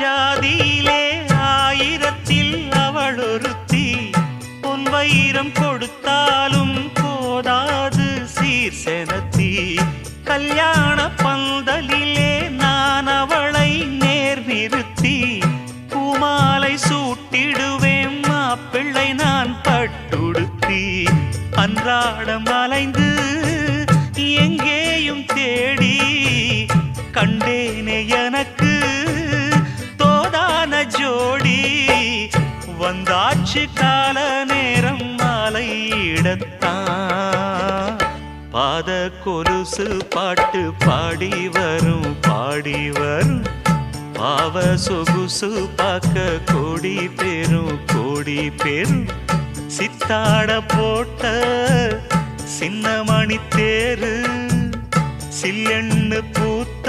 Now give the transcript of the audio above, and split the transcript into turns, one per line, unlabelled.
ஜாதியிலே ஆயிரத்தில் அவள் ஒருத்தி பொன் வைரம் கொடுத்தாலும் போதாது சீர் செனத்தி கல்யாண பந்தலிலே நான் அவளை நேர் நிறுத்தி பூமாலை சூட்டிடுவேன் மாப்பிள்ளை நான் பட்டுடுத்தி அன்றாடம் அலைந்து எங்கேயும் தேடி கண்டேனே எனக்கு தோதான ஜோடி வந்தாச்சு கால நேரம் மாலையிடத்தான் பாத கொலுசு பாட்டு பாடி வரும் பாவ சொகுசு பார்க்க கோடி பேரும் சித்தாட போட்ட சின்ன மணி தேரு சில்லெண்ணு பூத்த